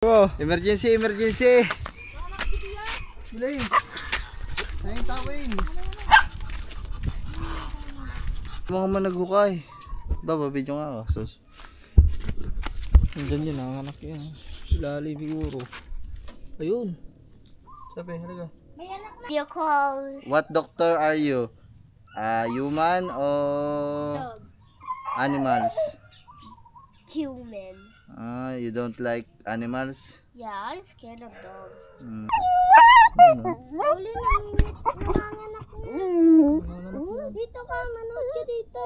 Oh. Emergency, emergency. Bilis. Ayun tawin. Mga managukay. Baba, video nga ako. Sus. Nandyan yun, ang anak yan. Lalim siguro. Ayun. Sabi, halaga. You call What doctor are you? Human or dog animals? human. You don't like animals? Yeah, I'm scared of dogs. Mm. Uli lang, nanganganak na. Dito ka, manood ka dito.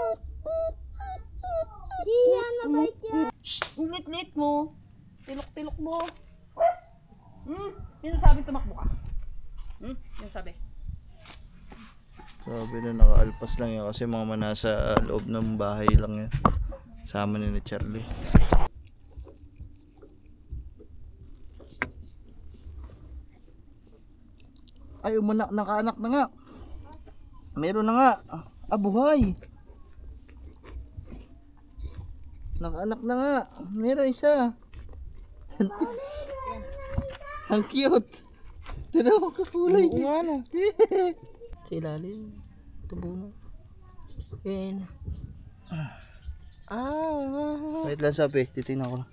Diyan, nabait yan. Lit-lit mo. Tilok-tilok mo. Sino sabi tumakbo ka? Sino sabi? Sabi na nakaalpas lang yan kasi mga manasa loob ng bahay lang yan. Sama ni Charlie. Ay, nakaanak na nga. Meron na nga. Buhay. Nakaanak na nga. Meron isa. Ang cute. Tira mo kakulay. Oo nga no. Sa ilalim. Tubo na. Yan. Wait lang, sabi. Titingnan ko lang.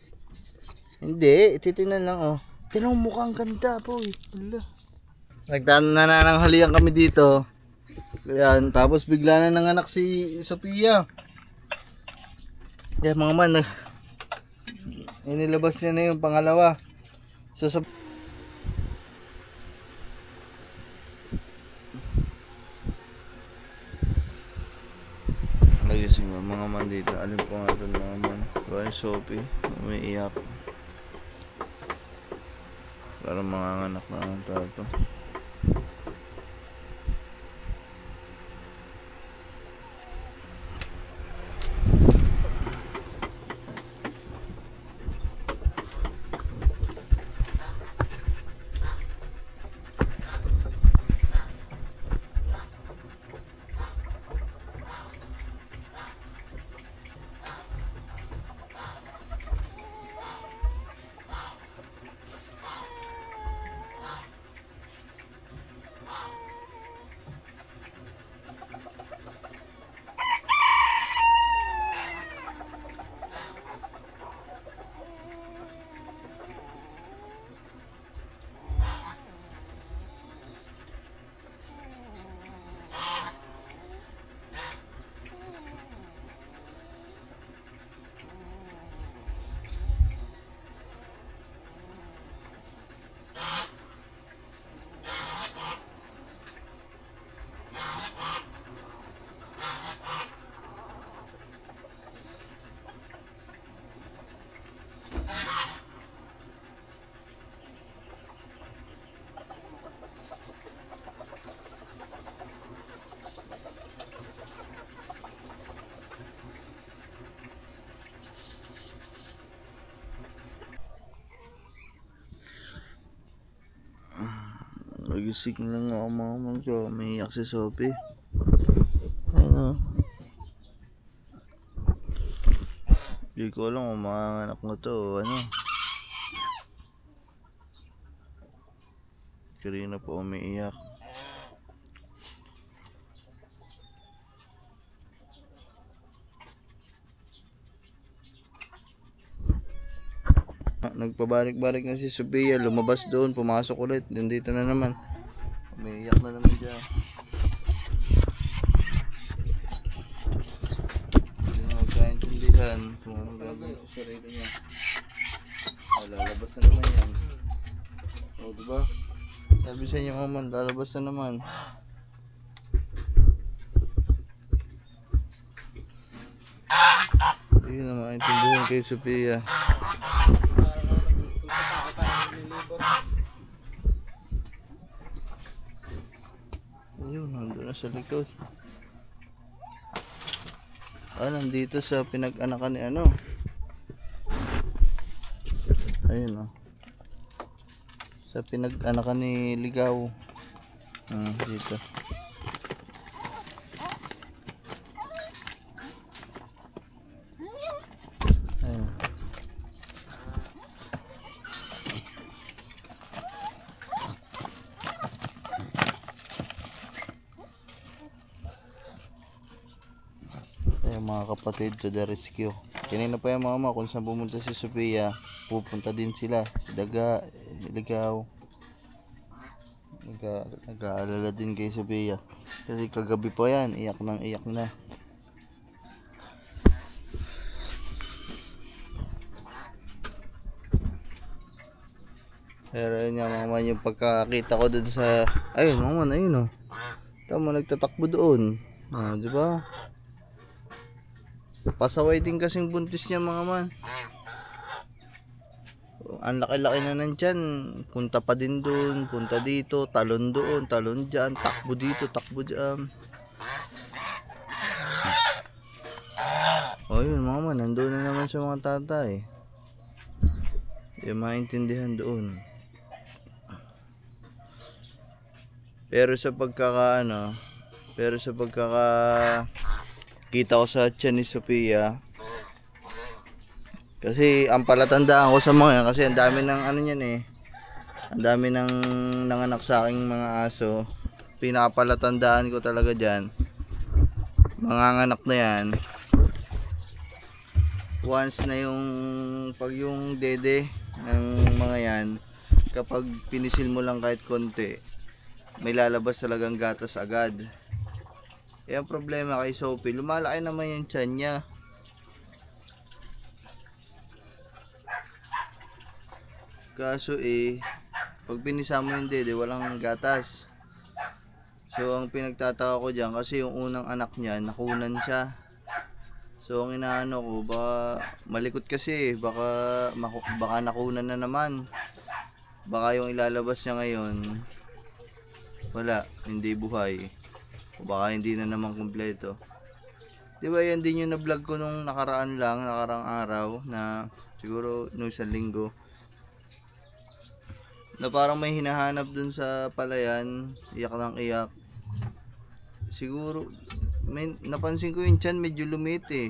Hindi. Titingnan lang, oh. Tingnan mo, mukhang ganda po, eh. Wala. Nanananghalian kami dito. Ayan, tapos bigla na nanganak si Sophia. Kaya mga man, inilabas niya na yung pangalawa. So, nagising mga man dito. Alin po nga ito mga man. Diba ni Sophie? Umiiyak. Parang manganganak na ang tato. Nagising lang ako mga mga. Umiiyak si Sophie. Ayun o. Hindi ko alam kung manganganak mo to o ano. Karina po umiiyak. Nagpabalik-balik na si Sophia. Lumabas doon, pumasok ulit. Dito na naman. Umiiyak na naman siya. Hindi na magkaintindihan kung anong gagawin sa sarili niya. Lalabas na naman yan. O diba? Sabi sa inyo maman, lalabas na naman. Hindi na maintindihan kay Sophia. Ayun, nandun na sa likod. Nandito sa pinag-anakan ni ano. Ayun sa pinag-anakan ni Ligaw. Dito. Ayun. mga kapatid to the rescue. Kanina pa yung mama kung saan pumunta si Sophia, pupunta din sila. Daga, Ligaw. Nag-aalala din kay Sophia. Kasi kagabi pa yan, iyak na. Pero yun nga mama, yung pagkakita ko dun sa, ayun mama, ayun o. Tama, nagtatakbo doon. Di ba? Pasaway din kasing buntis niya mga man. Ang laki-laki na nandyan. Punta pa din doon, punta dito, talon doon, talon dyan, takbo dito, takbo dyan. O yun mga man, nandun na naman sa mga tatay. Yung maintindihan doon. Pero sa kita ko sa tiyan ni Sophia, kasi ang palatandaan ko sa mga yan, kasi ang dami ng ano yan eh, ang dami ng nanganak sa aking mga aso. Pinapalatandaan ko talaga dyan, mga anak na yan, once na pag yung dede ng mga yan, kapag pinisil mo lang kahit konti, may lalabas talagang gatas agad. Ang problema kay Sophie, lumalaki naman yung tiyan niya. Kaso pag pinisama yung dede, walang gatas. So ang pinagtataka ko dyan, kasi yung unang anak niya, nakunan siya. So ang inaano ko, baka malikot kasi, baka nakunan na naman. Baka yung ilalabas niya ngayon, wala, hindi buhay. O baka hindi na naman kumpleto. Diba yan din yung na-vlog ko nung nakarang araw, na siguro nung isang linggo, na parang may hinahanap dun sa palayan, iyak ng iyak. Siguro, napansin ko yung tiyan medyo lumit eh.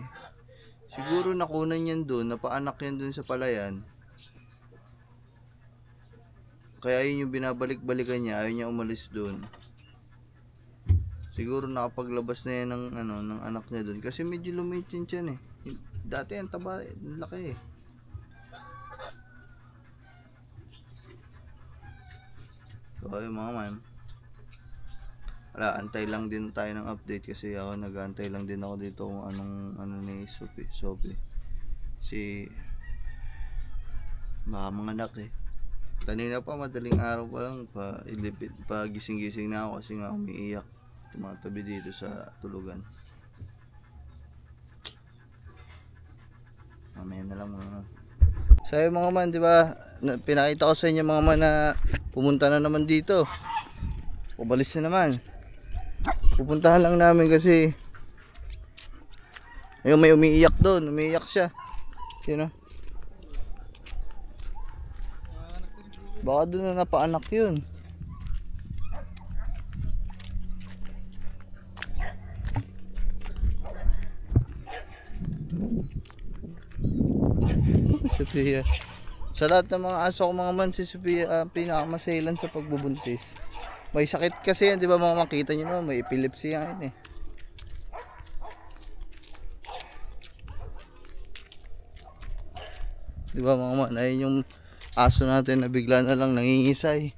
Siguro nakunan yan dun, napaanak yan dun sa palayan. Kaya yun yung binabalik-balikan niya, ayaw niya umalis doon. Siguro nakapaglabas na yan ng anak niya doon. Kasi medyo lumit yun dyan eh. Dati ang taba, laki eh. So ayun mga man. Wala, antay lang din tayo ng update kasi ako nag-aantay lang din ako dito kung anong ni Sophie. Mga anak eh. Kanina pa, madaling araw pa lang, gising-gising na ako kasi nga umiiyak. Tumatabi dito sa tulugan. Mamaya na lang mga. So yung mga man, di ba? Pinakita ko sa inyo mga man na pumunta na naman dito. Umalis na naman. Pupuntahan lang namin kasi ayun, may umiiyak doon, umiiyak siya. Sino? Baka doon na napaanak yun. Sophia. Sa lahat ng mga aso ko mga man, si Sophia pinakamasailan sa pagbubuntis. May sakit kasi yan, di ba mga makita nyo naman, may epilepsy yan eh. Di ba mga man, ayun yung aso natin na bigla na lang nangingisay.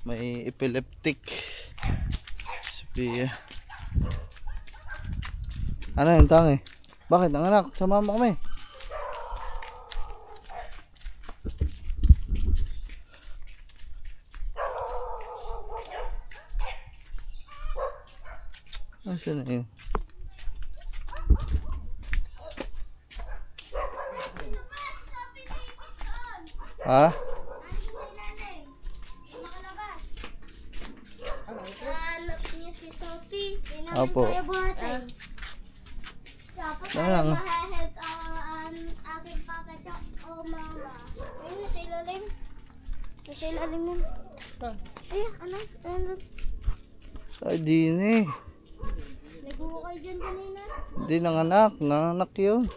May epileptic. Sophia. Ano yung tangi? Bakit ang anak? Sumama kami. Asan na yun? Ha? Anak niya si Sophie. Opo. Dapat Ano lang? mahe-help ang aking papa o mama. Ayun, nasa ilalim. Nasa ilalim nun. Ay, ano? Ay, di na eh. Nag-uukay dyan kanina. Hindi nanganak yun.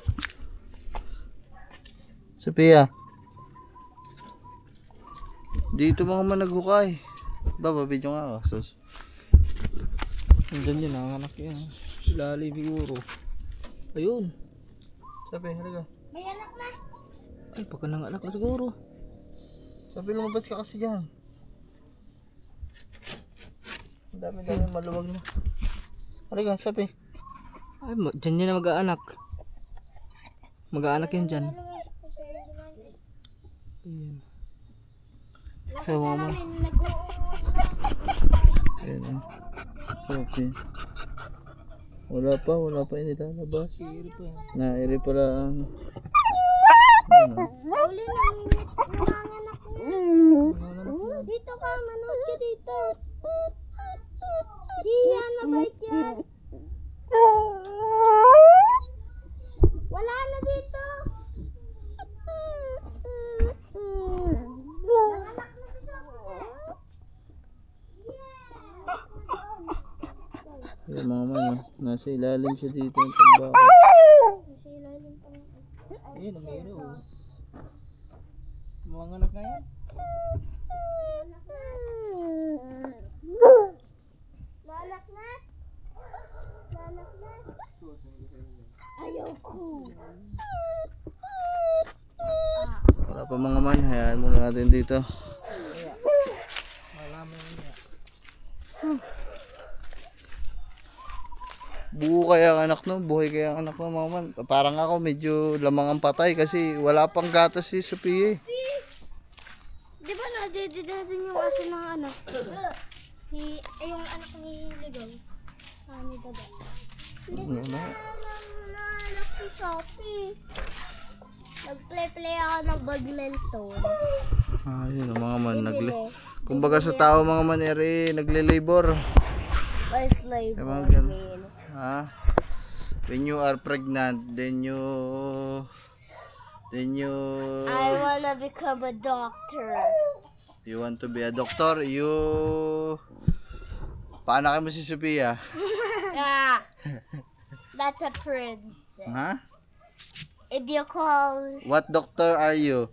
Sophia. Dito mga managukay. Bababidyo nga ako. Sus. Andyan yun, nanganak yan. Ilalim siguro. Ayun. Sabi, halika. May anak na. Ay, pagka nanganak na siguro. Sabi, lumabas ka kasi dyan. Ang dami-dami maluwag na. Halika, sabi. Ay, dyan yun na mag-aanak. Mag-aanak yun dyan. Ayun. Kaya mama. Nag-uusap. Ayun ah. Okay. Wala pa inilalabas. Nairi pala ang... Ano? Uli lang. Nanganak na. Dito ka, manood ka dito. Di yan, mabait yan. Wala na dito. Nanganak na si Sophie. Yung mga man, oh. Nasa ilalim siya dito ang tambaka. Nasa ilalim pa nga. Ayun, ang mayroon. Oh. Mga anak na yan. Lanak na? Lanak na? Ayaw ko. Wala pa mga man, hayaan muna natin dito. Malaman niya. Buo kaya ang anak no? Buhay kaya ang anak no mga man? Parang ako medyo lamang ang patay kasi wala pang gatas si Sophie eh. Di ba nadededadin yung aso ng anak? Yung anak ni Ligaw. Ni Dada. Ano na? Anak si Sophie. Nag-play ako ng badminton. Ayun mga man, kumbaga sa tao mga man nagle-labor. By slave. Mga ganun. Ha? When you are pregnant, then you I wanna become a doctor. you want to be a doctor, paanakin mo si Sophia. Yeah. That's a prince. Ha? If you call What doctor are you?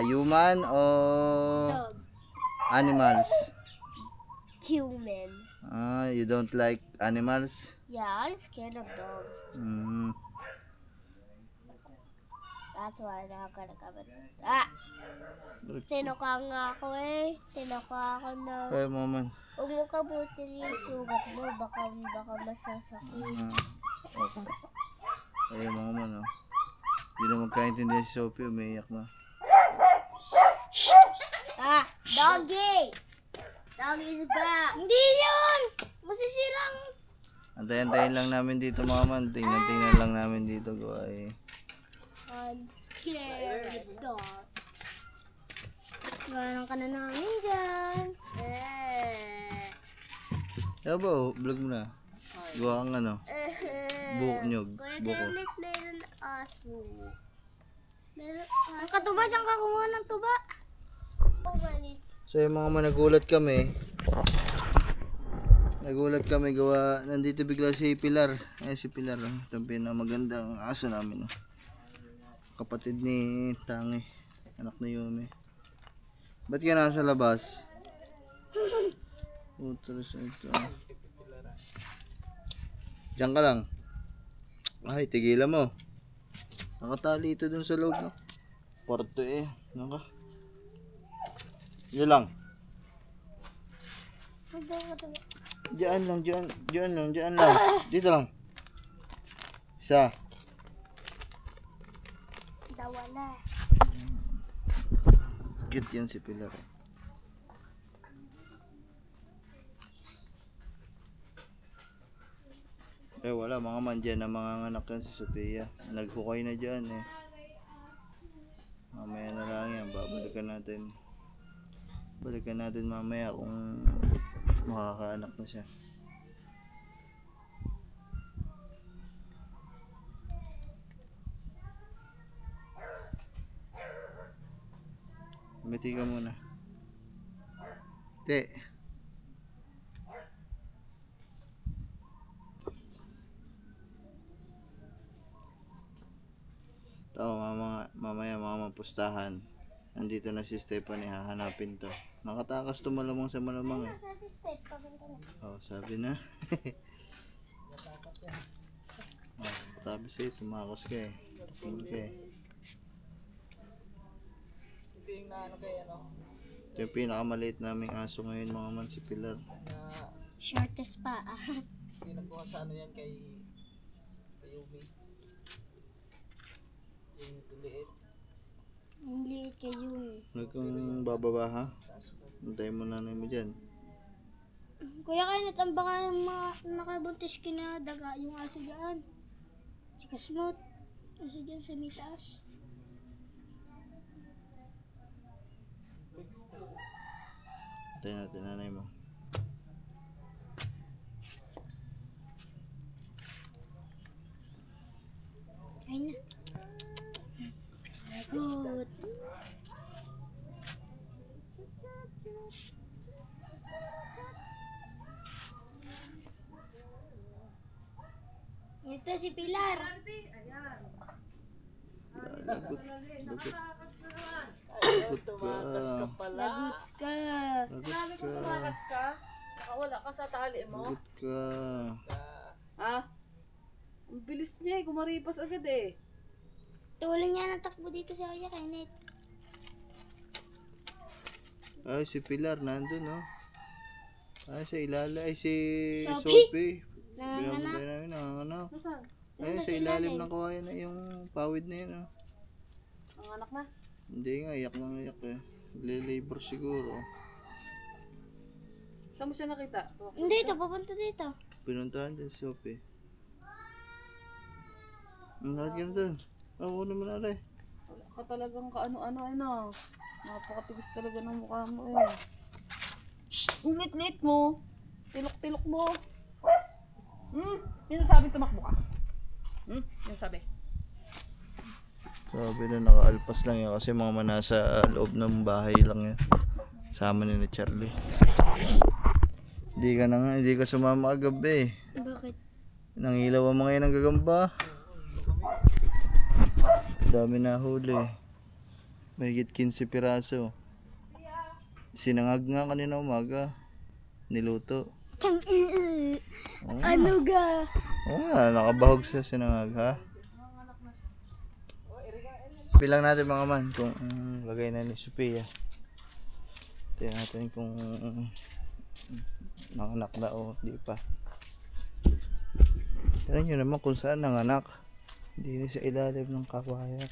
Human or dog animals? human. You don't like animals? Yeah, I'm scared of dogs. Mm. That's why I'm not gonna come in. Tinuka nga ako eh. Tinuka ako na. Kaya mo man. Huwag mo kabutin yung sugat mo. Baka masasakit. Kaya mga man, oh. Hindi na magkaintindihan si Sophie, umiiyak na. Doggy! Doggy's back! Hindi yun! Masisirang! Antayin lang namin dito mga man. Tingnan lang namin dito. Gawa I'm scared dog. Iwanan ka na namin dyan. Kaya ba, vlog mo na. Gawa kang ano. Buhok nyog. Buko. Meron aso. Ang katuba dyan ka kumuha ng tuba. So yung mga man, nagulat kami gawa, nandito bigla si Pilar. Si Pilar, itong pinamagandang aso namin. Kapatid ni Tangi, anak ni Yume. Ba't ka nasa labas? Utros ito. Diyan ka lang. Ay, tigilan mo. Nakatali ito dun sa loob na kwarto eh. Ano ka? Diyan lang. Diyan lang. Dito lang. Isa. Wala. Cute yan si Pilar. Wala mga man dyan na mga anak yan si Sophia. Naghukay na dyan eh. Mamaya na lang yan. Balikan natin mamaya kung makakaanak na siya. Miti ka muna. Te. Ito, mamaya mga mapustahan. Nandito na si Stephanie, hahanapin to. Nakatakas to malamang sa malamang eh. Oh, sabi na. Sabi sa'yo, tumakas ka eh. Takot ka eh. Ito yung naano kayo, ano? Ito yung pinakamaliit naming aso ngayon mga man, si Pilar. Na Shortest pa. pinagkuha sa ano yan kay Umi. Yung liit. Ang liit kay Yumi. Huwag kang bababa ha. Antayin mo nanay mo dyan. Kuya Kenneth, ang baka yung mga nakabuntis kinadaga yung aso dyan. Si Kasmot. Aso dyan sa may taas. Antayin natin nanay mo. Ayun na. Good. Ito si Pilar. Lagot. Lagot. Lagot Tumakas ka. ka pala. Lagot ka. Lagot ka. Tumakas ka? Nakawala ka sa tali mo? Lagot ka. Ha? Ang bilis niya eh, kumaripas agad eh. Tuloy niya ng takbo dito si Kuya Kenneth. Ay, si Pilar nandun oh. Ay, sa ilala. Ay, si Sophie. Sophie. Nanganak. Binabuntay namin, nanganak. Nasaan? Ay, sa ilalim ng kawayan na yung pawid na yun oh. Ang anak na? Hindi nga, iyak na iyak eh. Labor siguro. Saan mo siya nakita? Hindi, ito. Papunta dito. Pinuntahan din si Sophie. Ang lahat ka na dun. Oo naman na rin. Wala ka talagang kaano-ano. Napakatigas talaga ng mukha mo eh. Shhh! Ang lit-lit mo. Tilok-tilok mo. Yung sabi tumakbo ka? Yung sabi. Sabi na nakaalpas lang yan kasi mga manasa loob ng bahay lang yan. Sama ni Charlie. Hindi ka na nga, hindi ka sumama agabi. Bakit? Nangilaw ang mga yan ng gagamba. Dami na huli. Mahigit 15 piraso. Sinangag nga kanina umaga. Niluto. Ano ga? Oo nga, nakabahog sa sinangag ha. Bilang natin mga man kung lagay na ni Sophia. Tingnan natin kung nanganak na o di pa. Tingnan nyo naman kung saan nanganak. Hindi sa ilalim ng kawayan.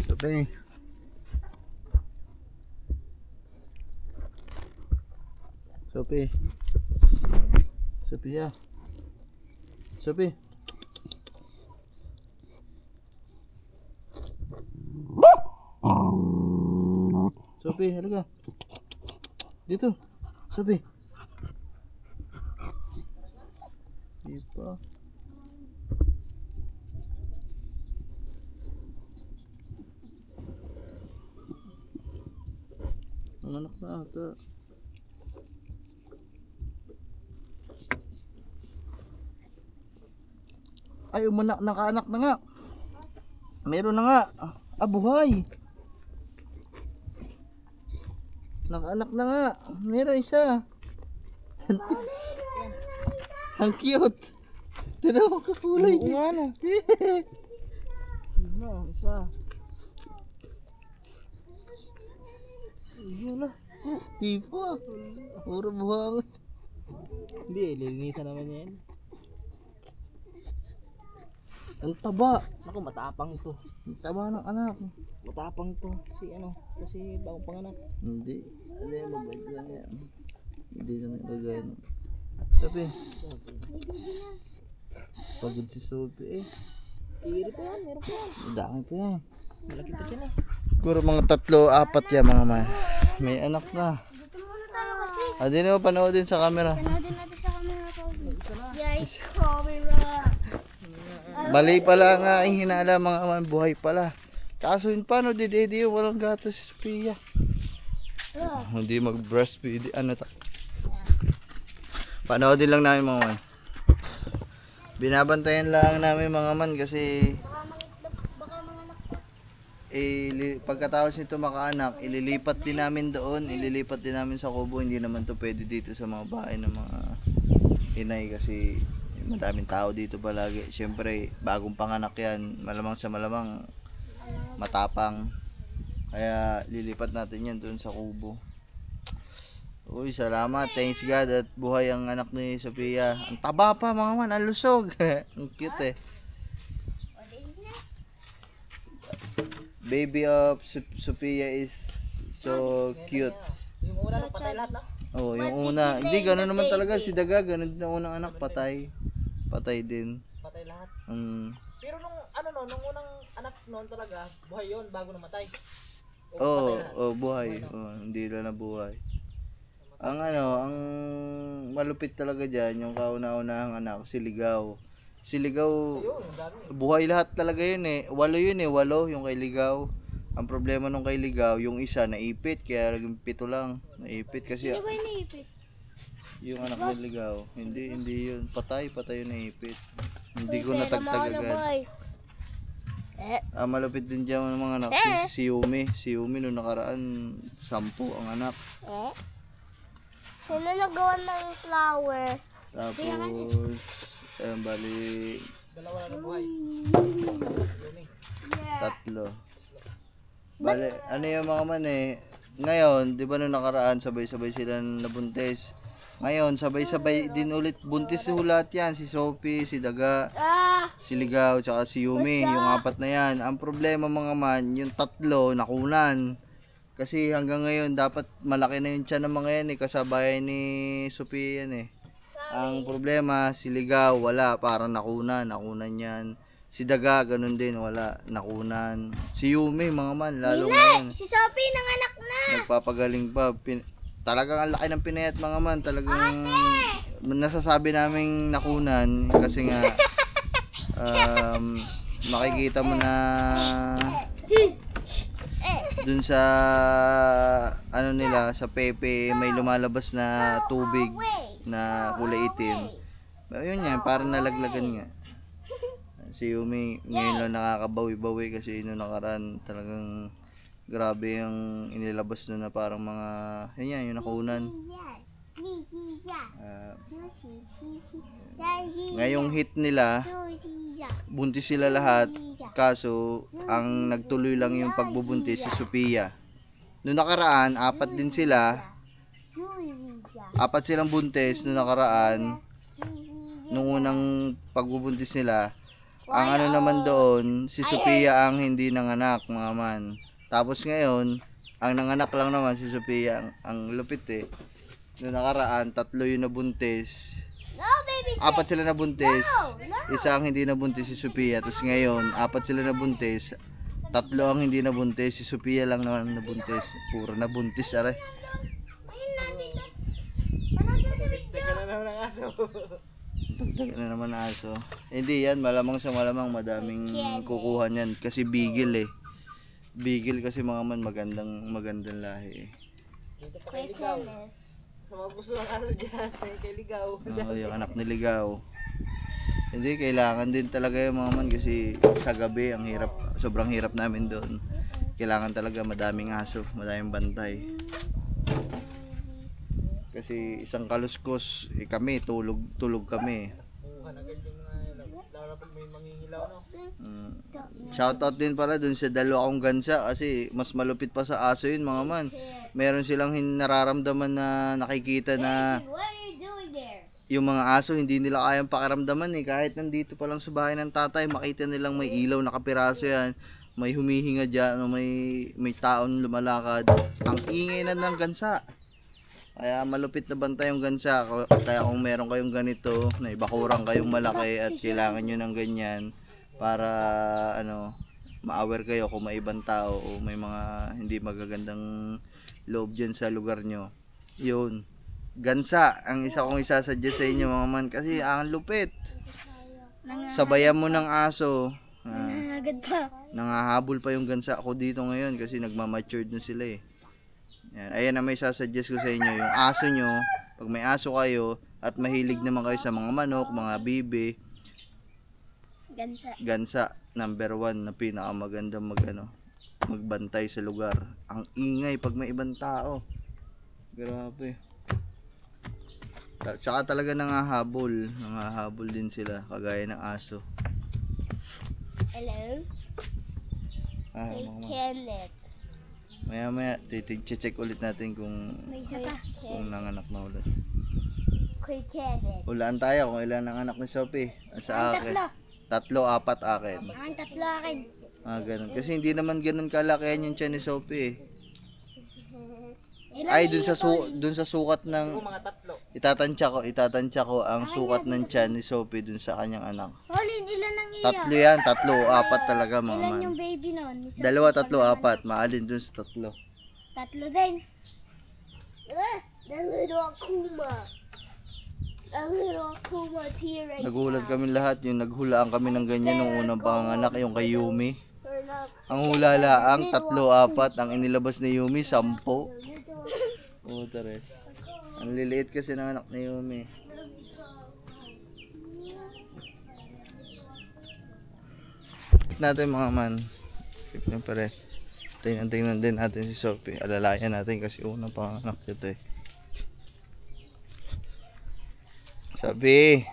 Sophie. Sophie. Sophia. Sophie. Sophie, halika. Dito. Sophie. Di pa. Ang anak na ata. Ay, nakaanak na nga. Meron na nga. Ah, buhay. Nakaanak na nga. Meron isa. Ang cute. Tira mo kakulay. Oo nga no. No, isa. Yun na. Tipo. Puro buhang. Hindi, lilinisan naman yan. Ang taba. Naku, matapang to. Ang taba ng anak. Matapang to. Si ano, kasi bagong panganak. Hindi. Ano yung mabait lang yan. Hindi naman gagawin. Sabi. Pagod si Sophie eh. Kiri pa yan, meron pa yan. Dami pa yan. Malaki pa yan eh. Siguro mga 3-4 yan mga man. May anak na. Dito muna tayo kasi. Ah, di naman panoodin sa camera. Panoodin natin sa camera ko. Guys, camera. Mali pala nga ang hinala mga man. Buhay pala. Kaso yun paano di walang gatas si Sophia. Hindi mag-breastfeed. Ano ta? Panoodin lang namin mga man. Binabantayan lang namin mga man kasi Baka mga anak. pagkatapos nito makaanak, ililipat din namin doon, ililipat din namin sa kubo. Hindi naman to pwede dito sa mga bahay ng mga inay kasi madaming tao dito palagi. Siyempre, bagong panganak yan. Malamang sa malamang matapang. Kaya lilipat natin yan doon sa kubo. Uy, salamat. Thanks God at buhay ang anak ni Sophia. Ang taba pa mga man, ang lusog. Ang cute eh. Baby of Sophia is so cute. Yung una na patay lahat, no? Oh, yung una. Hindi, gano'n naman talaga. Si Daga, gano'n din ang unang anak. Patay. Patay din. Patay lahat. Pero nung ano no, nung unang anak noon talaga, buhay yun bago namatay. Oo, buhay. Oh, hindi na nabuhay. Ang ang malupit talaga dyan, yung kauna-unahang anak, si Ligaw. Si Ligaw, Yun, ang dami. buhay lahat talaga yun eh. 8 yun eh, 8 yung kay Ligaw. Ang problema nung kay Ligaw, yung isa naipit, kaya naging 7 lang. Naipit kasi Ano ba iniipit? yung anak ni Ligaw. Hindi yun. Patay yung naipit. Hindi ko natagtag agad. Malupit din dyan ng mga anak. Si Yumi. Si Yumi nung nakaraan, 10 ang anak. Sino nagawa ng flower? Tapos, bali, Dalawa na nabuhay. Yun eh. 3. Bali, ano yung mga man eh. Ngayon, di ba nung nakaraan, sabay-sabay sila nabuntis. Ngayon, sabay-sabay din ulit. Buntis lahat yan. Si Sophie, si Daga, si Ligaw, tsaka si Yumi. Yung 4 na yan. Ang problema mga man, yung 3 nakunan. Kasi hanggang ngayon, dapat malaki na yung tiyan ng mga yan eh. Kasabay ni Sophie yan eh. Ang problema, si Ligaw, wala. Parang nakunan yan. Si Daga, ganun din, wala. Nakunan. Si Yumi, mga man, lalo ngayon. Si Sophie nanganak na! Nagpapagaling pa. Talagang ang laki ng pinayat mga man. Talagang nasasabi naming nakunan kasi nga makikita mo na dun sa ano nila sa Pepe may lumalabas na tubig na kulay itim. Yun yan, parang nalaglagan nga. Si Yumi ngayon lang nakakabawi-bawi kasi nung nakaraan talagang grabe yung inilabas na parang mga yun yung nakunan. Ngayong hit nila, buntis sila lahat. Kaso, ang nagtuloy lang yung pagbubuntis si Sophia. Noong nakaraan, 4 din sila. 4 silang buntis noong nakaraan. Nung unang pagbubuntis nila. Ang ano naman doon, si Sophia ang hindi nanganak, mga man. Tapos ngayon, ang nanganak lang naman si Sophia, ang lupit eh. Noong nakaraan, 3 yung nabuntis. No, baby! 4 sila nabuntis. Isa ang hindi nabuntis si Sophia. Tapos ngayon, 4 sila nabuntis. 3 ang hindi nabuntis. Si Sophia lang naman nabuntis. Puro nabuntis, are. Ayun na, dito. Panood sa video. Teka na naman ang aso. Dagdag na naman ang aso. Hindi yan, malamang sa malamang madaming kukuha niyan. Kasi bigil eh. Bigil kasi mga man magandang lahi eh. Dito pa kay Ligaw. Sa mga gusto ng aso dyan, kay Ligaw. Yung anak ni Ligaw. Hindi, kailangan din talaga yung mga man kasi sa gabi ang hirap, sobrang hirap namin doon. Kailangan talaga madaming aso, madaming bantay. Kasi isang kaluskos, kami, tulog kami. Agad yung lalo pag may manghihilaw, no? Shoutout din pala dun sa 2 kong gansa kasi mas malupit pa sa aso yun mga man. Meron silang nararamdaman na nakikita na What are you doing there? yung mga aso hindi nila kayang pakiramdaman eh. Kahit nandito pa lang sa bahay ng tatay, makita nilang may ilaw na kapiraso yan. May humihinga dyan, may taon lumalakad. Ang ingay na ng gansa. Kaya malupit na bantay yung gansa. Kaya kung meron kayong ganito, na ibakurang kayong malaki at kailangan nyo ng ganyan para ma-aware kayo kung may ibang tao o may mga hindi magagandang loob dyan sa lugar nyo. Yun. Gansa, ang isa kong isasuggest sa inyo mga man kasi ang lupit. Sabayan mo ng aso. Agad pa. Nangahabol pa yung gansa ako dito ngayon kasi nagmamatured na sila eh. Yan. Ayan na may sasuggest ko sa inyo. Yung aso nyo, pag may aso kayo at mahilig naman kayo sa mga manok, mga bibe, gansa, number 1 na pinakamaganda magbantay sa lugar. Ang ingay pag may ibang tao. Grabe. Tsaka talaga nangahabol. Nangahabol din sila, kagaya ng aso. Hello? Hey, Mga Kenneth. maya check ulit natin kung May isa pa. nanganak na ulit. Kuy Kenneth. Hulaan tayo kung ilan ang anak ni Sophie. Sa akin. Tatlo. 3, 4 akin. Ang tatlo akin. Ganun. Kasi hindi naman ganun kalakihan yung tiyan ni Sophie. Ilan Ay, dun sa sukat ng itatansya ko ang sukat ng tiyan ni Sophie dun sa kanyang anak. Colin, ilan ang iya? 3 yan, 3, 4 talaga mga Ilan man. yung baby nun? 2, 3, 4, maalin dun sa 3. Tatlo din. The little Akuma. The little Akuma here right Nagulat kami lahat, yung naghulaan kami ng ganyan nung unang panganak, yung kay Yumi. Ang hula laang 3, 4, ang inilabas ni Yumi 10. Oo, Teres. Ang liliit kasi ng anak ni Yumi. Natin mga man. Siyempre, tingnan din natin si Sophie. Alalayan natin kasi unang panganak ito eh. Sophie!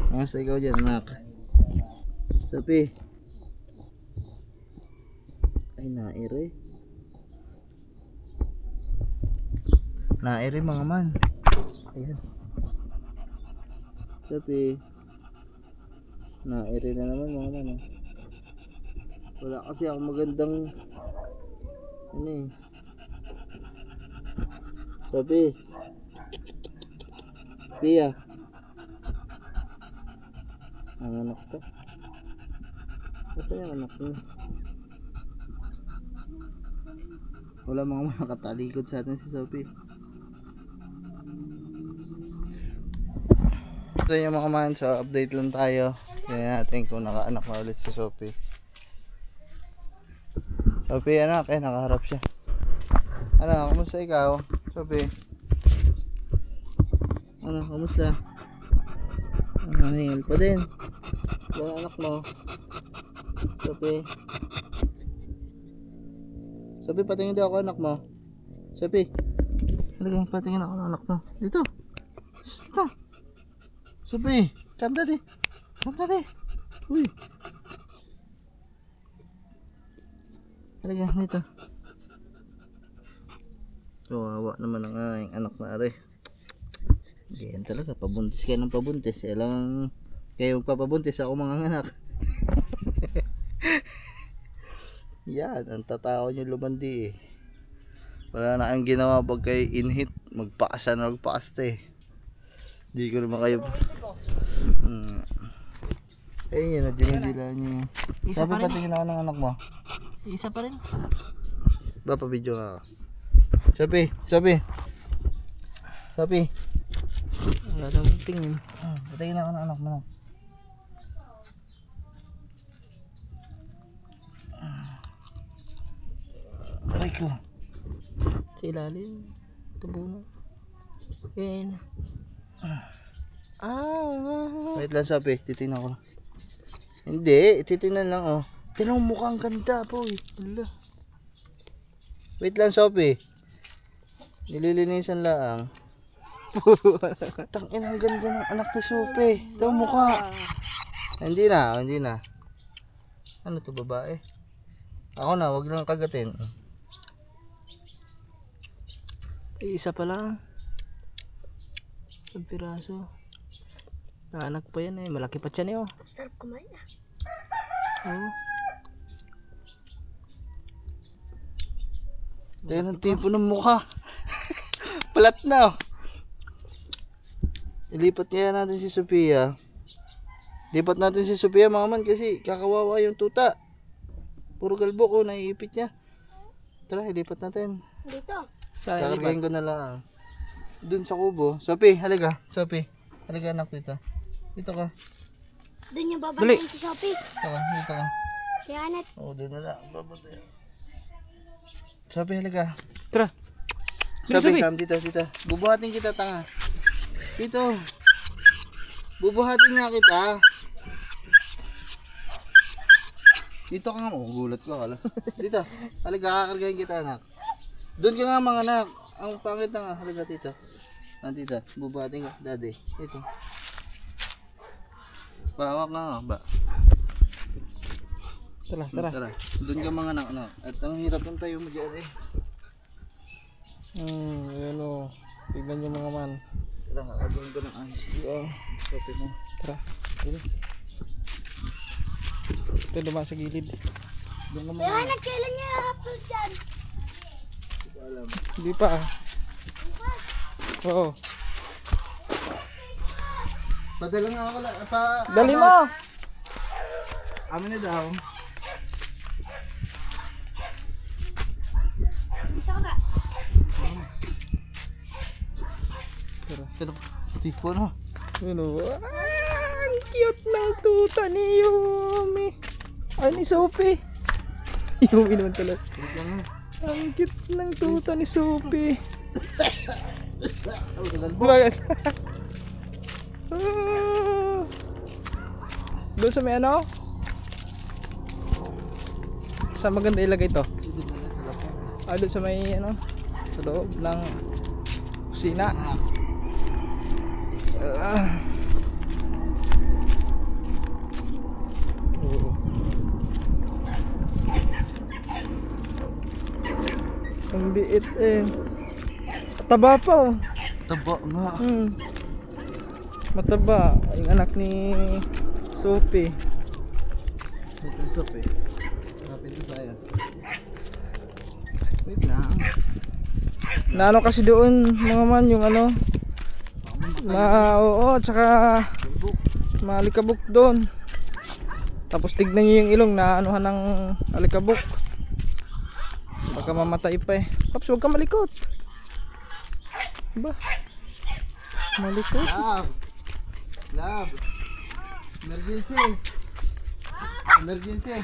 Kamusta ikaw dyan, anak? Sophie! Ay, naire. Naire mga man. Ayan. Sophie. Naire na naman mga man. Oh. Wala kasi ako magandang ano eh. Sophie. Pia. Ang anak ko. Nasaan yung anak niya? Wala mga nakatalikod sa atin si Sophie. Ito yung mga man, so update lang tayo. Tingnan natin kung nakaanak na ulit si Sophie. Sophie, anak, nakaharap siya. Ano, kumusta ikaw? Sophie? Ano, kumusta? Hingal pa din. Ilan anak mo? Sophie? Sophie, patingin daw ako anak mo. Sophie, halika, patingin ako anak mo. Dito. Dito. Sophie, come daddy. Come daddy. Uy. Halika, dito. Kawawa naman ang aking anak na are. Ganyan talaga, pabuntis kayo ng pabuntis. Kailangan kayo magpapabuntis ako mga anak. Yan, ang tatao nyo lumandi eh. Wala na kayong ginawa pag kayo inhit. Magpakasa na magpakasta eh. Hindi ko naman kayo. Ayun yun, nadinadila nyo. Sabi patingin ako ng anak mo. Isa pa rin. Ba pa video nga. Sophie. Sophie. Wala daw tingin. Patingin ako ng anak mo. Aray ko. Sa ilalim. Tubo na. Yan. Wait lang, Sophie. Titingnan ko lang. Hindi, titingnan lang oh. Tingnan mo, mukhang ganda po eh. Wala. Wait lang, Sophie. Nililinisan lang. Tangin, ang ganda ng anak ni Sophie. Ito mukha. Hindi na. Ano to, babae? Ako na, wag lang kagatin. Isa pa lang. Isang piraso. Naanak pa yan eh. Malaki pa tiyan eh oh. Sarap kumain ah. Oo. Tingnan ang tipo ng mukha. Palat na oh. Ilipat kaya natin si Sophia. Lipat natin si Sophia mga man kasi kakawawa yung tuta. Puro galbo ko, naiipit niya. Tara, ilipat natin. Dito. Kakargahin ko na lang. Dun sa kubo. Sophie, halika. Sophie, halika anak dito. Dito ka. Doon yung babantayin si Sophie. Dito ka. Kenneth. Oo, doon na lang. Babantay. Sophie, halika. Tara. Sophie, come dito. Bubuhatin kita, tanga. Dito. Bubuhatin nga kita. Dito ka nga. Oh, gulat ko. Dito. Halika, kakargahin kita, anak. Doon ka nga mga anak. ang pangit na nga. Halaga tita. Tita, bubati ka. Daddy. Ito. Pahawak nga ba? Tara. Tara. Doon ka mga anak. At ang hirap ng tayo mo dyan eh. Ayan o. Tignan nyo mga man. Tara nga, doon ka ng ayos. Sopi mo. Tara. Ito dumaan sa gilid. Doon ka mga Kaya nagkailan niya hapon dyan. alam. Hindi pa ah. Oo. Padala nga ako lang. Dali mo! Amin na daw. Isa ka ba? Pero, pati po no. Ano? Ang cute ng tuta ni Yumi. Ay, ni Sophie. Yumi naman talaga. Wait lang ha. Ang cute ng tuta ni Sophie. Oh, tagal po. Bakit? Ah. Doon sa may ano? Sa maganda ilagay to? Doon sa may ano? Sa loob ng kusina. Oo. Ang liit eh. Taba pa oh. Taba nga. Mataba. Yung anak ni Sophie. Ito yung soap eh. Kapit na tayo. Wait lang. Naano kasi doon mga man yung ano. Oo, tsaka maalikabok doon. Tapos tignan nyo yung ilong na anuhan ng alikabok. Baka mamatay pa eh. Paps, huwag ka malikot. Ba? Malikot. Love. Love. Emergency. Emergency.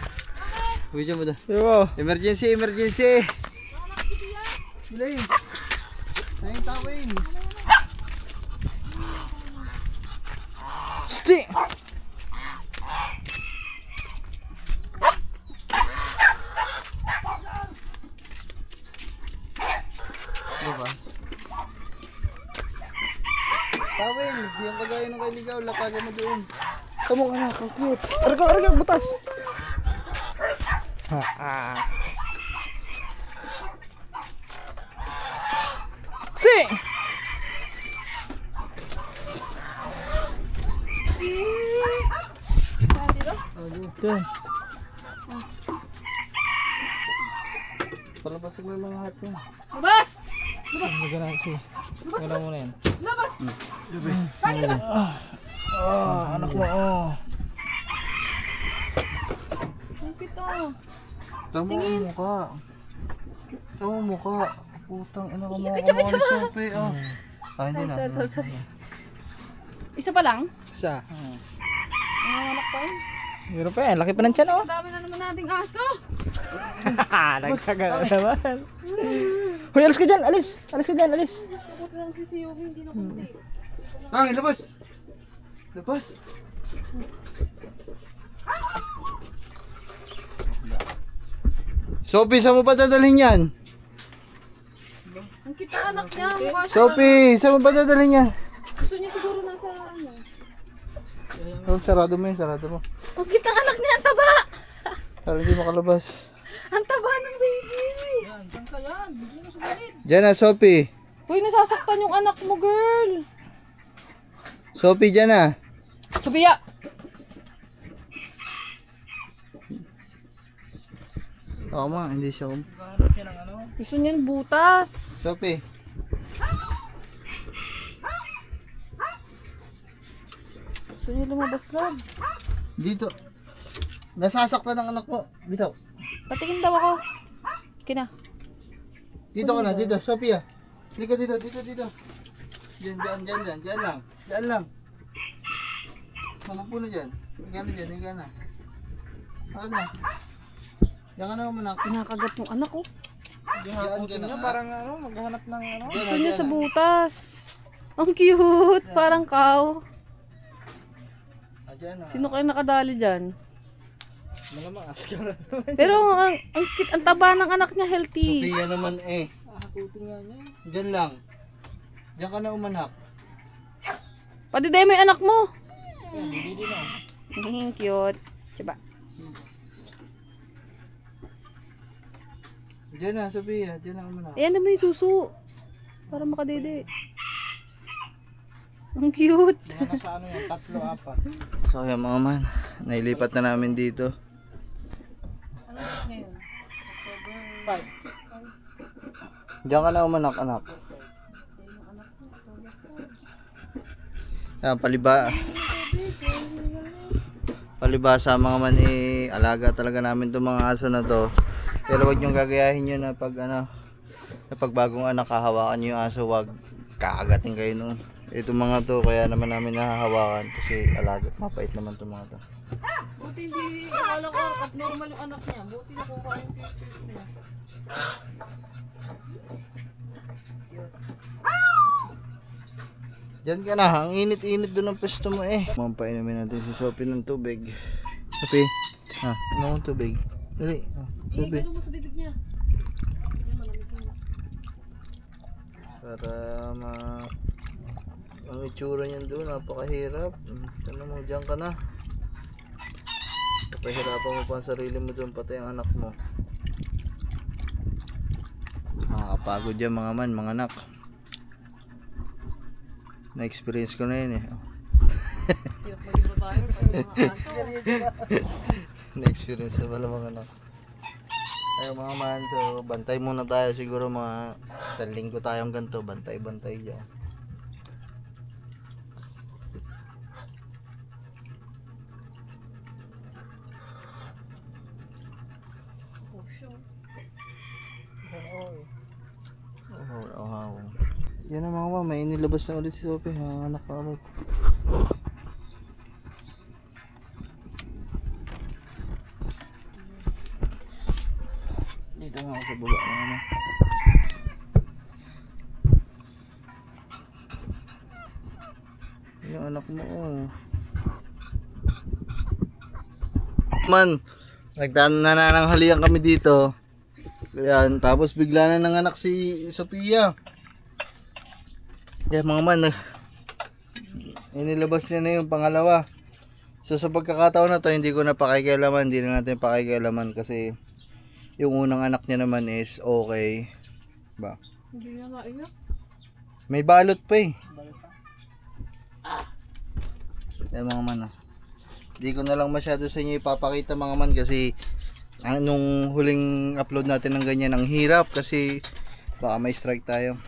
Uy, dyan mo da. Yo. Emergency, emergency. Bilay. Sayang tawin. Sti. Diba? Tawin, yung kagaya ng kay Ligaw, lakaga mo doon. Kamong anak, ang cute. Arga, butas. Si. Yan. Palabasag mo yung mga hat niya. Labas! Magana si. Wala mo na yan. Labas! Pagi, labas! Anak mo oh. Ang cute ah. Tama ang mukha. Tama ang mukha. Putang ina ka mga kamukha ni Sophie. Hindi na. Sorry. Isa pa lang? Isa. Ang anak pa yun. Meron pa yan. Laki pa ng tiyan oh. Ang dami na naman nating aso. Nagsaga naman. Hoy, alis ka dyan. Alis. Alis ka dyan. Alis. Sagot lang si Yumi, hindi na kuntis. Tangin, labas! Labas! Sophie, saan mo pa dadalhin yan? Ang cute ng anak niya. Mukha siya. Sophie, saan mo pa dadalhin yan? Gusto niya siguro nasa ano. Oh, sarado mo yun, sarado mo. Ang cute ng anak niya. Ang taba! Para hindi makalabas. Ang taba ng baby. Diyan na, Sophie. Uy, nasasaktan yung anak mo, girl. Sophie, diyan na. Sophia! Oo ma, hindi siya. Gusto niyan butas. Sophie. Gusto niya lumabas lang. Dito. Nasasaktan ng anak mo. Bitaw. Patingin daw ako. Kina. Dito ka na, dito. Sophia. Hindi ka dito, dito. Diyan lang. Diyan lang. Mamupo na dyan. Higa na. Ako na. Diyan ka na umanak. Kinakagat yung anak ko. Diyan ka na. Parang ano, maghanap ng ano. Gusto niya sa butas. Ang cute. Parang cow. Diyan na. Sino kayo nakadali dyan? Malamang askara. Pero ang cute, ang taba ng anak niya, healthy. Sophia naman eh. Hakutin nga niya. Diyan lang. Diyan ka na umanak. Pati dahil mo yung anak mo. Hindi din oh. Cute. Diba? Diyan na, Sophia. Diyan na umanak. Ayan naman yung suso. Para makadede. Ang cute. Mga nasa ano yan, 3, 4. So yan mga man, nailipat na namin dito. Ano ngayon? 5. Diyan ka na umanak, anak. Yan, palibasa mga man alaga talaga namin itong mga aso na to. Pero wag niyong gagayahin nyo na pag ano, na pag bagong anak hahawakan nyo yung aso, wag kaagatin kayo noon. Itong mga to kaya naman namin nahahawakan kasi alaga, mapait naman itong mga to. Buti hindi, akala ko abnormal yung anak niya. Buti nakuha yung pictures niya. Diyan ka na, ang init-init doon ang pwesto mo eh. Mampainumin natin si Sophie ng tubig. Sophie, ano ang tubig? Dali, Sophie. Ano mo sa bibig niya? Yan, malamig yun. Para ang itsura niyan doon, napakahirap. Ano mo, diyan ka na. Napahirapan mo pa ang sarili mo doon, pati ang anak mo. Nakakapagod yan mga man, mga anak. Na-experience ko na yun eh. Hirap maging babae, pati mga aso. Na-experience na pala mga anak. Ayun mga man, so bantay muna tayo siguro mga 1 linggo tayong ganito, bantay-bantay dyan. Oh. Yan na mga mama, may inilabas na ulit si Sophie, anak ka ulit. Dito nga ako sa baba mga mama. Yung anak mo oh. Man, nanananghalian kami dito. Ayan, tapos bigla na nanganak si Sophia. Yan mga man, inilabas niya na yung pangalawa. So sa pagkakataon na to, hindi ko na pakikialaman, hindi na natin pakikialaman kasi yung unang anak niya naman is okay. Ba? Hindi na maiyak. May balot pa eh. Yan mga man. Hindi ko na lang masyado sa inyo ipapakita mga man kasi nung huling upload natin ng ganyan, ang hirap kasi baka may strike tayo.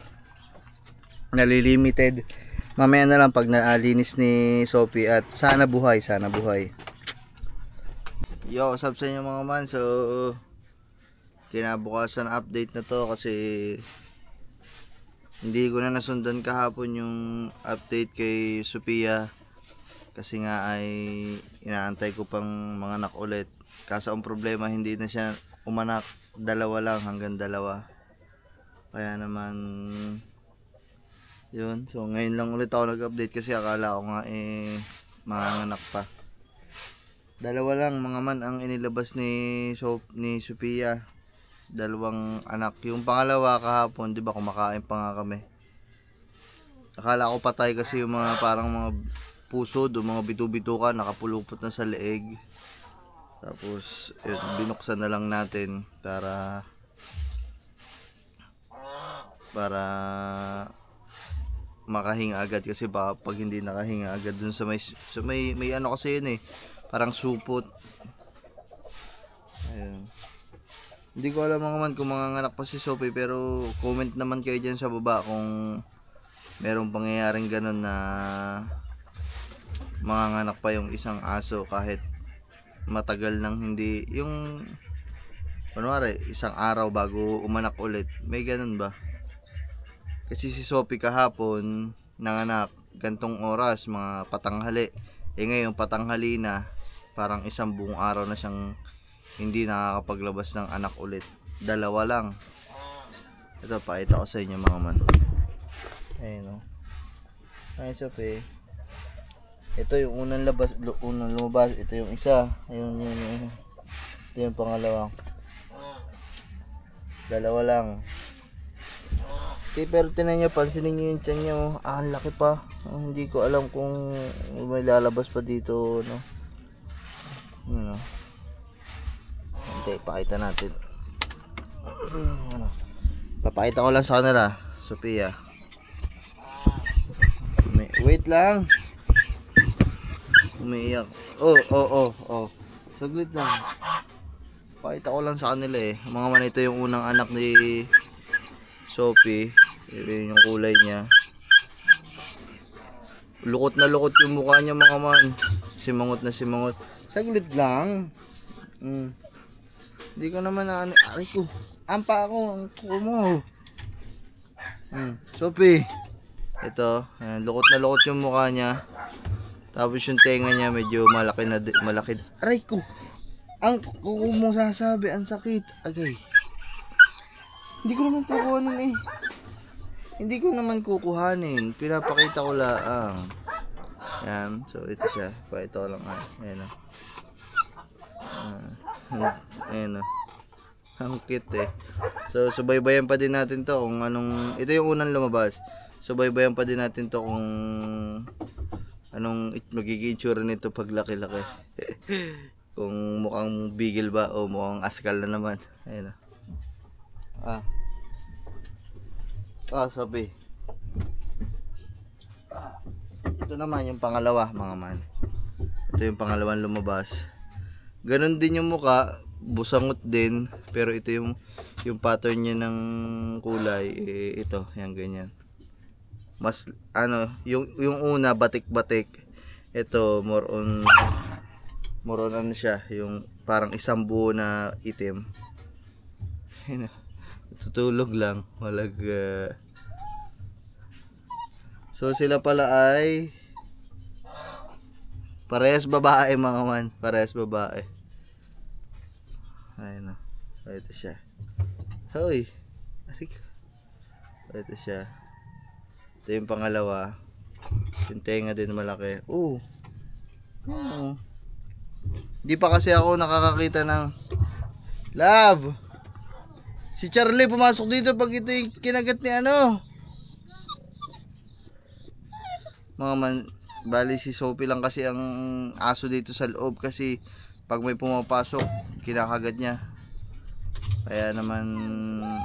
Nalilimited. Mamaya na lang pag naalinis ni Sophie at sana buhay, sana buhay. Yo, what's up sa inyo mga man? So, kinabukasan update na to kasi hindi ko na nasundan kahapon yung update kay Sophia kasi nga ay inaantay ko pang mga anak ulit. Kaso ang problema, hindi na siya umanak, 2 lang, hanggang 2. Kaya naman yun, so ngayon lang ulit ako nag-update kasi akala ko nga manganganak pa. 2 lang mga man ang inilabas ni Sophia. 2 anak. Yung pangalawa kahapon, 'di ba, kumakain pa nga kami. Akala ko patay kasi yung mga parang mga pusod o mga bitu-bituka nakapulupot na sa leeg. Tapos yun, binuksan na lang natin para makahinga agad kasi baka pag hindi nakahinga agad dun sa may ano kasi yun eh, parang supot. Ayun. Hindi ko alam mga man kung manganganak pa si Sophie, pero comment naman kayo dyan sa baba kung merong pangyayaring ganun na manganganak pa yung isang aso kahit matagal nang hindi, yung kunwari 1 araw bago umanak ulit, may ganun ba? Kasi si Sophie kahapon nanganak gantong oras, mga patanghali. Ngayon patanghali na, parang 1 buong araw na siyang hindi nakakapaglabas ng anak ulit. 2 lang. Ito, pakita ko sa inyo mga man. Ayun o. Ayun Sophie. Ito yung unang lumabas. Ito yung isa. Ayun yun. Ito yung pangalawa. 2 lang. Pero tinan nyo, pansinin nyo yung tiyan nyo. Ang laki pa. Hindi ko alam kung may lalabas pa dito, no. Ano. Okay, pakita natin. Ano. Papakita ko lang sa kanila, Sophia. Wait lang. Umiiyak. Oh. Saglit lang. Pakita ko lang sa kanila eh. Mga man, ito yung unang anak ni Sophie. Yun yung kulay niya. Lukot na lukot yung mukha niya, mga man. Simangot na simangot. Saglit lang. Hindi ko naman na aray ko. Ampa ako. Ang kuko mo. Sophie. Ito. Ayan, lukot na lukot yung mukha niya. Tapos yung tenga niya medyo malaki na. Malaki. Aray ko. Ang kuko mo sasabi. Ang sakit. Okay. Hindi ko naman kukuhanin eh. Hindi ko naman kukuhanin. Pinapakita ko lang. Ayan. So ito siya. Pakita ko lang. Ayan o. Ayan o. Ang cute eh. So subaybayan pa din natin to kung anong. Ito yung unang lumabas. Subaybayan pa din natin to kung anong magiging itsura nito pag laki-laki. Kung mukhang bigil ba o mukhang askal na naman. Ayan o. Sabi. Ito naman yung pangalawa, mga man. Ito yung pangalawang lumabas. Ganon din yung mukha, busangot din, pero ito yung pattern niya ng kulay, ito, yan ganyan. Mas yung una batik-batik. Ito more on ano siya, yung parang isang buo na itim. Tutulog lang, walag. So sila pala ay parehas babae, mga man, parehas babae. Ayun o. Ito siya. Hoy. Ito siya. Ito yung pangalawa. Yung tenga din malaki. Hindi pa kasi ako nakakakita ng love. Si Charlie pumasok dito pag ito yung kinagat ni ano. Mga man, bali si Sophie lang kasi ang aso dito sa loob kasi pag may pumapasok, kinakagat niya. Kaya naman,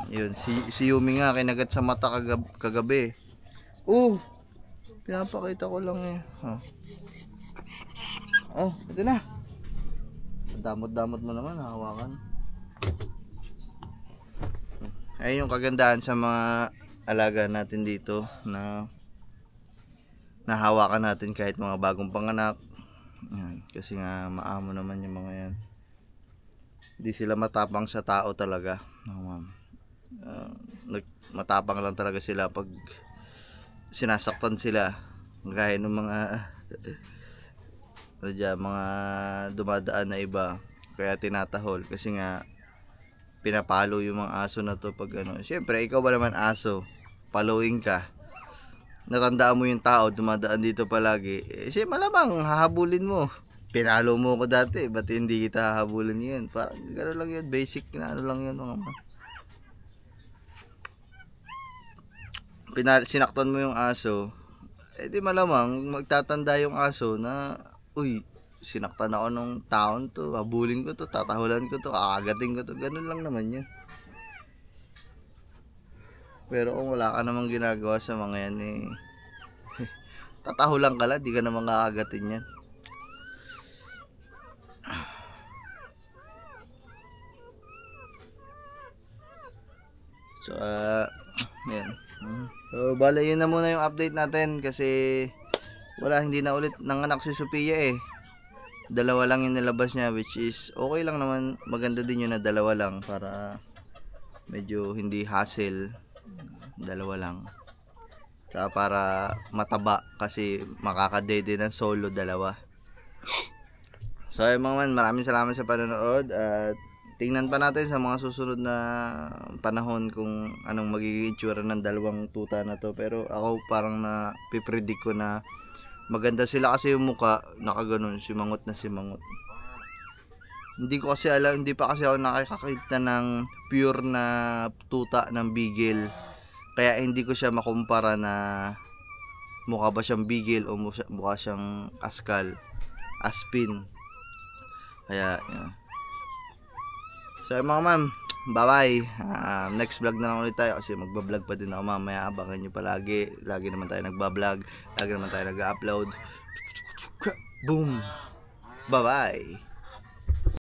yun. Si Yumi nga, kinagat sa mata kagabi. Pinapakita ko lang eh. Ito na. Damot-damot mo naman, hawakan. Ayun yung kagandahan sa mga alaga natin dito na nahawakan natin kahit mga bagong panganak. Yan, kasi nga maamo naman yung mga yan. Hindi sila matapang sa tao talaga. Matapang lang talaga sila pag sinasaktan sila. Gaya ng mga mga dumadaan na iba. Kaya tinatahol kasi nga pinapalo yung mga aso na to pag ano. Siyempre ikaw ba naman aso, paluin ka, natandaan mo yung tao dumadaan dito palagi, siya malamang hahabulin mo. Pinalo mo ko dati, ba't hindi kita hahabulin yun? Parang gano'n lang yun, basic na ano lang yun, mga man. Sinaktan mo yung aso, di malamang magtatanda yung aso na sinaktan ako nung taon to, habulin ko to, tatahulan ko to, kakagating ko to, gano'n lang naman yun. Pero kung wala ka namang ginagawa sa mga yan tatahulan ka lang, di ka namang kakagatin yan. So yan. So bale yun na muna yung update natin kasi hindi na ulit nanganak si Sophia eh. Dalawa lang yung nilabas niya, which is okay lang naman, maganda din yun na dalawa lang para medyo hindi hassle. Dalawa lang. Tsaka para mataba kasi makakadede ng solo dalawa. So ay mga man, maraming salamat sa panonood at tingnan pa natin sa mga susunod na panahon kung anong magiging itsura ng dalawang tuta na to. Pero ako parang pipredict ko na maganda sila kasi yung mukha nakaganon, simangot na simangot. Hindi ko kasi alam, hindi pa kasi ako nakakakita ng pure na tuta ng bigel. Kaya hindi ko siya makumpara na mukha ba siyang bigil o mukha siyang aspin. Kaya, yun. So, mga ma'am, bye-bye. Next vlog na lang ulit tayo kasi magbablog pa din ako mamaya. Abangan nyo palagi. Lagi naman tayo nagbablog. Lagi naman tayo nag-upload. Boom! Bye-bye!